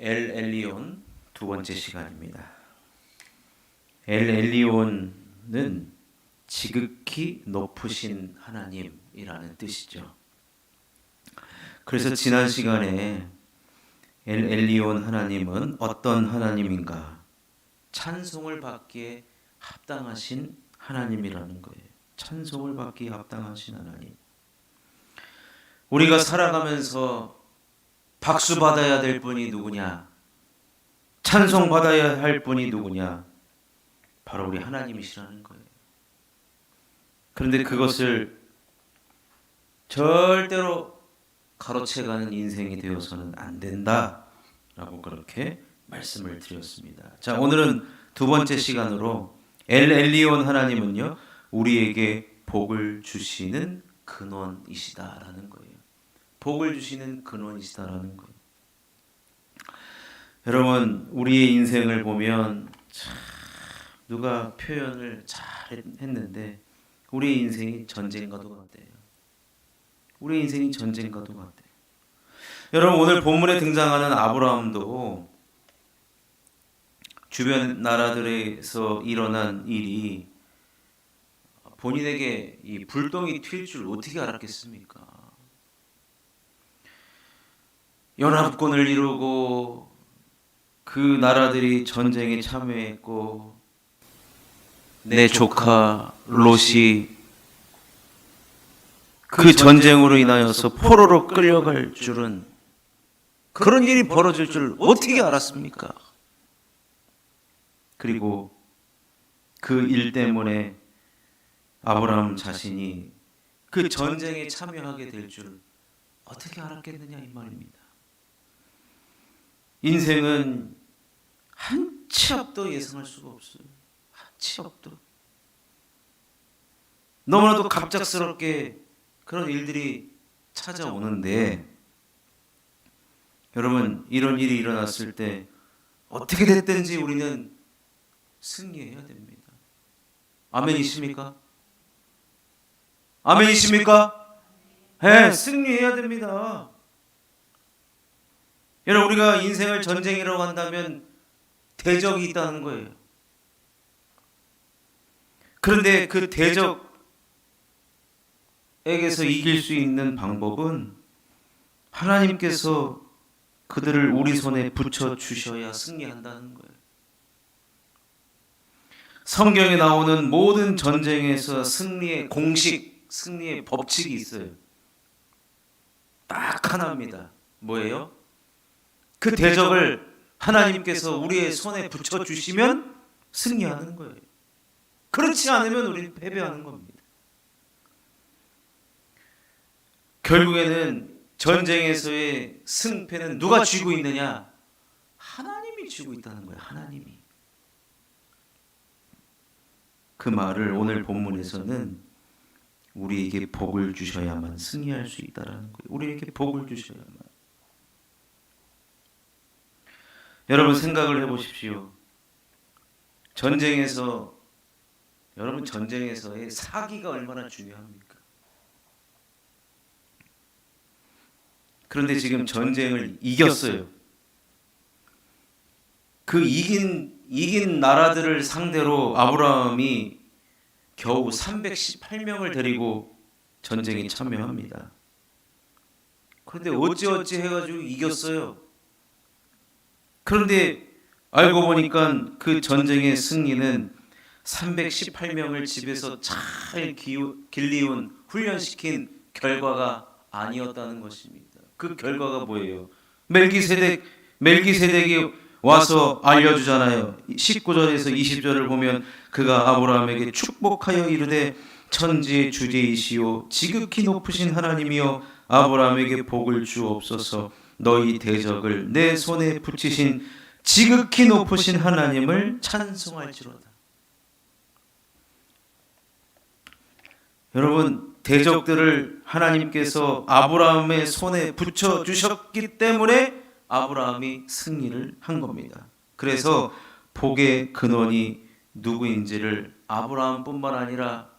엘 엘리온 두 번째 시간입니다. 엘 엘리온은 지극히 높으신 하나님이라는 뜻이죠. 그래서 지난 시간에 엘 엘리온 하나님은 어떤 하나님인가? 찬송을 받기에 합당하신 하나님이라는 거예요. 찬송을 받기에 합당하신 하나님. 우리가 살아가면서 박수 받아야 될 분이 누구냐? 찬송 받아야 할 분이 누구냐? 바로 우리 하나님이시라는 거예요. 그런데 그것을 절대로 가로채가는 인생이 되어서는 안 된다라고 그렇게 말씀을 드렸습니다. 자, 오늘은 두 번째 시간으로 엘 엘리온 하나님은요, 우리에게 복을 주시는 근원이시다라는 거예요. 복을 주시는 근원이시다라는 거예요. 여러분, 우리의 인생을 보면 참 누가 표현을 잘 했는데 우리의 인생이 전쟁과도 같아요. 우리의 인생이 전쟁과도 같아요. 여러분, 오늘 본문에 등장하는 아브라함도 주변 나라들에서 일어난 일이 본인에게 이 불똥이 튈 줄 어떻게 알았겠습니까? 연합군을 이루고 그 나라들이 전쟁에 참여했고 내 조카 롯이 그 전쟁으로 인하여서 포로로 끌려갈 줄은, 그런 일이 벌어질 줄 어떻게 알았습니까? 그리고 그 일 때문에 아브라함 자신이 그 전쟁에 참여하게 될 줄 어떻게 알았겠느냐 이 말입니다. 인생은 한 치 앞도 예상할 수가 없어요. 한 치 앞도. 너무나도 갑작스럽게 그런 일들이 찾아오는데, 여러분, 이런 일이 일어났을 때 어떻게 됐든지 우리는 승리해야 됩니다. 아멘이십니까? 아멘이십니까? 네, 승리해야 됩니다. 여러분, 우리가 인생을 전쟁이라고 한다면 대적이 있다는 거예요. 그런데 그 대적에게서 이길 수 있는 방법은 하나님께서 그들을 우리 손에 붙여 주셔야 승리한다는 거예요. 성경에 나오는 모든 전쟁에서 승리의 공식, 승리의 법칙이 있어요. 딱 하나입니다. 뭐예요? 그 대적을 하나님께서 우리의 손에 붙여주시면 승리하는 거예요. 그렇지 않으면 우리는 패배하는 겁니다. 결국에는 전쟁에서의 승패는 누가 쥐고 있느냐? 하나님이 쥐고 있다는 거예요. 하나님이. 그 말을 오늘 본문에서는 우리에게 복을 주셔야만 승리할 수 있다는 거예요. 우리에게 복을 주셔야만. 여러분, 생각을 해보십시오. 전쟁에서, 여러분, 전쟁에서의 사기가 얼마나 중요합니까? 그런데 지금 전쟁을 이겼어요. 그 이긴 나라들을 상대로 아브라함이 겨우 318명을 데리고 전쟁에 참여합니다. 그런데 어찌어찌 해가지고 이겼어요. 그런데 알고 보니까 그 전쟁의 승리는 318명을 집에서 잘 길리운 훈련시킨 결과가 아니었다는 것입니다. 그 결과가 뭐예요? 멜기세덱이 와서 알려주잖아요. 19절에서 20절을 보면 그가 아브라함에게 축복하여 이르되 천지의 주제이시오 지극히 높으신 하나님이여 아브라함에게 복을 주옵소서. 너희 대적을 내 손에 붙이신 지극히 높으신 하나님을 찬송할지로다. 여러분, 대적들을 하나님께서 아브라함의 손에 붙여주셨기 때문에 아브라함이 승리를 한 겁니다. 그래서 복의 근원이 누구인지를 아브라함뿐만 아니라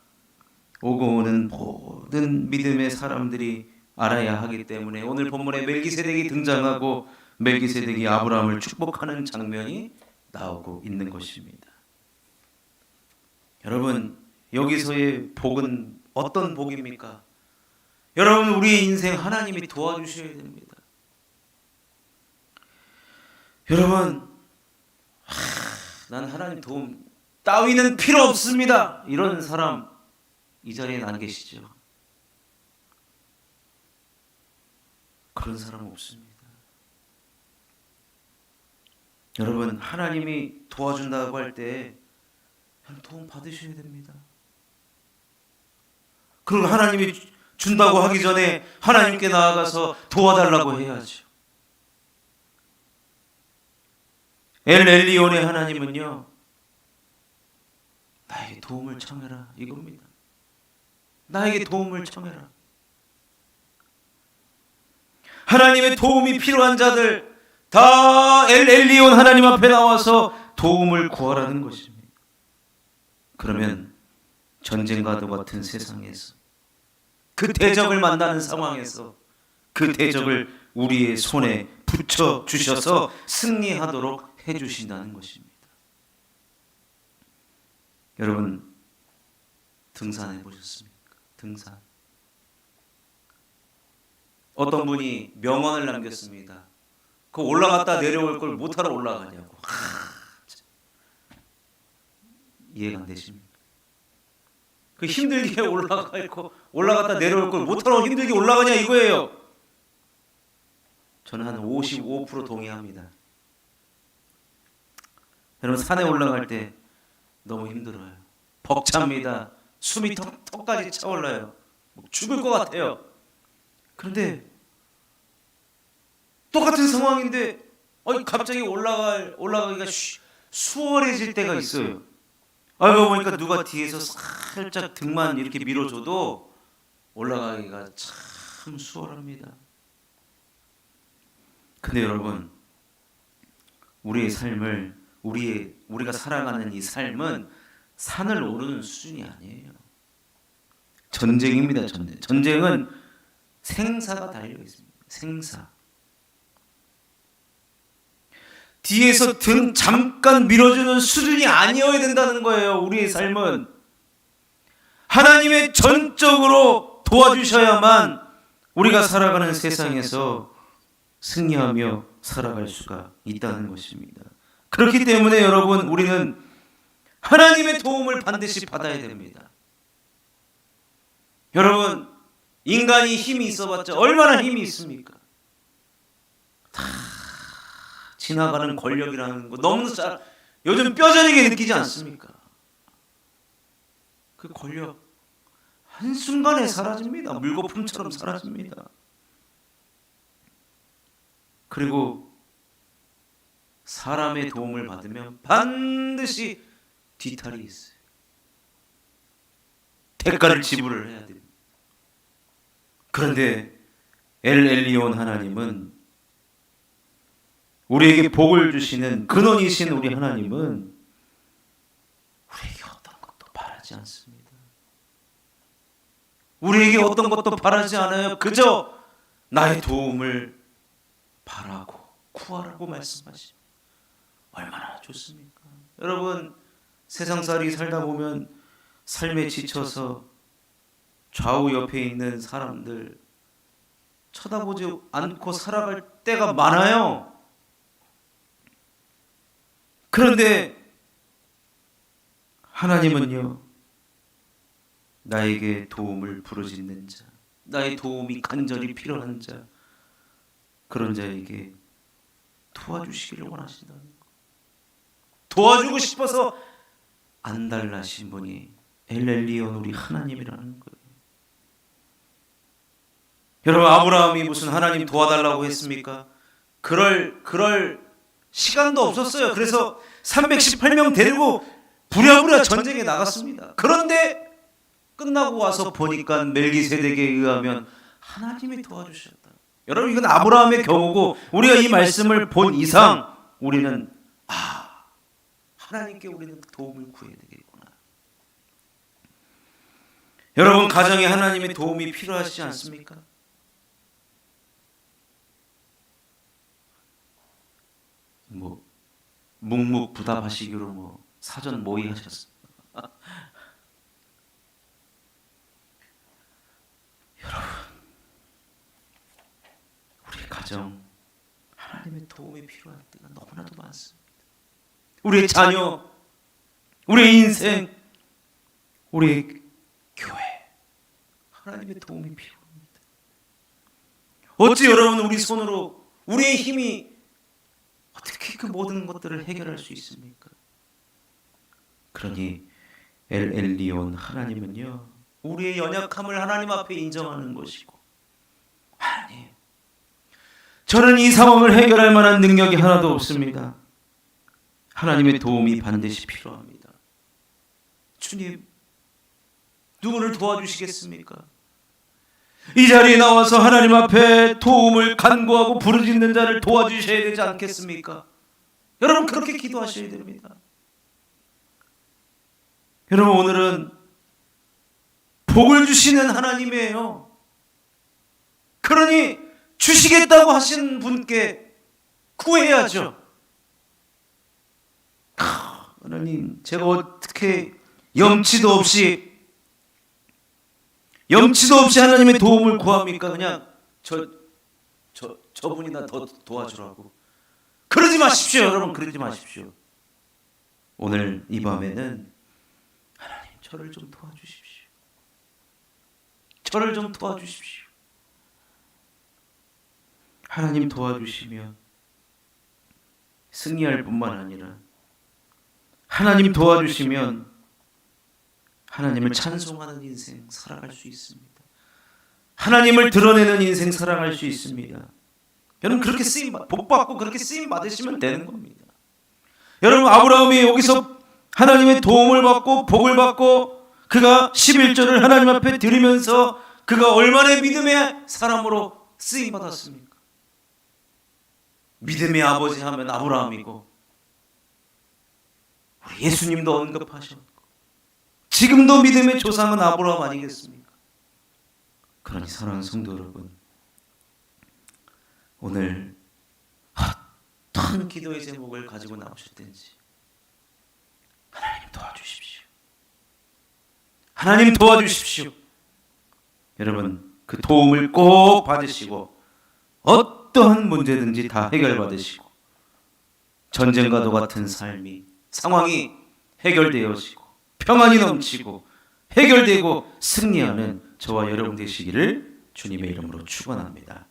오고 오는 모든 믿음의 사람들이 알아야 하기 때문에 오늘 본문에 멜기세덱이 등장하고 멜기세덱이 아브라함을 축복하는 장면이 나오고 있는 것입니다. 여러분, 여기서의 복은 어떤 복입니까? 여러분, 우리의 인생 하나님이 도와주셔야 됩니다. 여러분, 난 하나님 도움 따위는 필요 없습니다, 이런 사람 이 자리에 안 계시죠? 그런 사람 없습니다. 여러분, 하나님이 도와준다고 할 때 도움 받으셔야 됩니다. 그리고 하나님이 준다고 하기 전에 하나님께 나아가서 도와달라고 해야죠. 엘 엘리온의 하나님은요, 나에게 도움을 청해라, 이겁니다. 나에게 도움을 청해라. 하나님의 도움이 필요한 자들 다 엘 엘리온 하나님 앞에 나와서 도움을 구하라는 것입니다. 그러면 전쟁과도 같은 세상에서, 그 대적을 만나는 상황에서 그 대적을 우리의 손에 붙여 주셔서 승리하도록 해 주신다는 것입니다. 여러분, 등산해 보셨습니까? 등산. 어떤 분이 명언을 남겼습니다. 그 올라갔다 내려올 걸 못하러 올라가냐고. 이해가 안 되십니까? 그 힘들게 올라갔다 내려올 걸 못하러 힘들게 올라가냐 이거예요. 저는 한 55% 동의합니다. 여러분, 산에 올라갈 때 너무 힘들어요. 벅찹니다. 숨이 턱까지 차올라요. 죽을 것 같아요. 그런데 똑같은 상황인데 갑자기 올라가기가 수월해질 때가 있어요. 알고 보니까 누가 뒤에서 살짝 등만 이렇게 밀어줘도 올라가기가 참 수월합니다. 근데 여러분, 우리의 삶을 우리가 살아가는 이 삶은 산을 오르는 수준이 아니에요. 전쟁입니다. 전쟁은 생사가 달려 있습니다. 생사. 뒤에서 등 잠깐 밀어주는 수준이 아니어야 된다는 거예요. 우리의 삶은 하나님의 전적으로 도와주셔야만 우리가 살아가는 세상에서 승리하며 살아갈 수가 있다는 것입니다. 그렇기 때문에 여러분, 우리는 하나님의 도움을 반드시 받아야 됩니다. 여러분, 인간이 힘이 있어봤자 얼마나 힘이 있습니까? 다 지나가는 권력이라는 거 너무 요즘 뼈저리게 느끼지 않습니까? 그 권력 한순간에 사라집니다. 물거품처럼 사라집니다. 그리고 사람의 도움을 받으면 반드시 뒤탈이 있어요. 대가를 지불을 해야 됩니다. 그런데 엘 엘리온 하나님은, 우리에게 복을 주시는 근원이신 우리 하나님은 우리에게 어떤 것도 바라지 않습니다. 우리에게 어떤 것도 바라지 않아요. 그저 나의 도움을 바라고 구하라고 말씀하십니다. 얼마나 좋습니까? 여러분, 세상살이 살다 보면 삶에 지쳐서 좌우 옆에 있는 사람들 쳐다보지 않고 살아갈 때가 많아요. 그런데 하나님은요, 나에게 도움을 부르짖는 자, 나의 도움이 간절히 필요한 자, 그런 자에게 도와주시기를 원하신다는 거. 도와주고 싶어서 안달나신 분이 엘 엘리온 우리 하나님이라는 거예요. 여러분, 아브라함이 무슨 하나님 도와달라고 했습니까? 그럴 시간도 없었어요. 그래서 318명 데리고 부랴부랴 전쟁에 나갔습니다. 그런데 끝나고 와서 보니까 멜기세덱에 의하면 하나님이 도와주셨다. 여러분, 이건 아브라함의 경우고, 우리가 이 말씀을 본 이상 우리는 하나님께 우리는 도움을 구해야 되겠구나. 여러분, 가정에 하나님의 도움이 필요하시지 않습니까? 묵묵부답하시기로 뭐 사전 모의하셨습니다. 여러분, 우리 가정 하나님의 도움이 필요할 때가 너무나도 많습니다. 우리의 자녀, 우리의 인생, 우리의 교회, 하나님의 도움이 필요합니다. 어찌 여러분 우리 손으로 우리의 힘이 어떻게 그 모든 것들을 해결할 수 있습니까? 그러니 엘 엘리온 하나님은요, 우리의 연약함을 하나님 앞에 인정하는 것이고, 하나님, 저는 이 상황을 해결할 만한 능력이 하나도 없습니다. 하나님의 도움이 반드시 필요합니다. 주님, 누구를 도와주시겠습니까? 이 자리에 나와서 하나님 앞에 도움을 간구하고 부르짖는 자를 도와주셔야 되지 않겠습니까? 여러분, 그렇게 기도하셔야 됩니다. 여러분, 오늘은 복을 주시는 하나님이에요. 그러니 주시겠다고 하신 분께 구해야죠. 하나님, 제가 어떻게 염치도 없이 하나님의 도움을 구합니까? 그냥 저분이나 더 도와주라고. 그러지 마십시오, 여러분. 그러지 마십시오. 오늘 이 밤에는 하나님, 저를 좀 도와주십시오. 저를 좀 도와주십시오. 하나님 도와주시면 승리할 뿐만 아니라, 하나님 도와주시면 하나님을 찬송하는 인생 살아갈 수 있습니다. 하나님을 드러내는 인생 살아갈 수 있습니다. 여러분, 그렇게 복받고 그렇게 쓰임 받으시면 되는 겁니다. 여러분, 아브라함이 여기서 하나님의 도움을 받고 복을 받고 그가 11조를 하나님 앞에 드리면서 그가 얼마나 믿음의 사람으로 쓰임 받았습니까? 믿음의 아버지 하면 아브라함이고, 우리 예수님도 언급하셨고, 지금도 믿음의 조상은 아브라함 아니겠습니까? 그러니 사랑하는 성도 여러분, 오늘 어떤 기도의 제목을 가지고 나오셨든지 하나님 도와주십시오. 하나님 도와주십시오. 여러분, 그 도움을 꼭 받으시고 어떠한 문제든지 다 해결받으시고 전쟁과도 같은 삶이, 상황이 해결되어지고 평안이 넘치고 해결되고 승리하는 저와 여러분 되시기를 주님의 이름으로 축원합니다.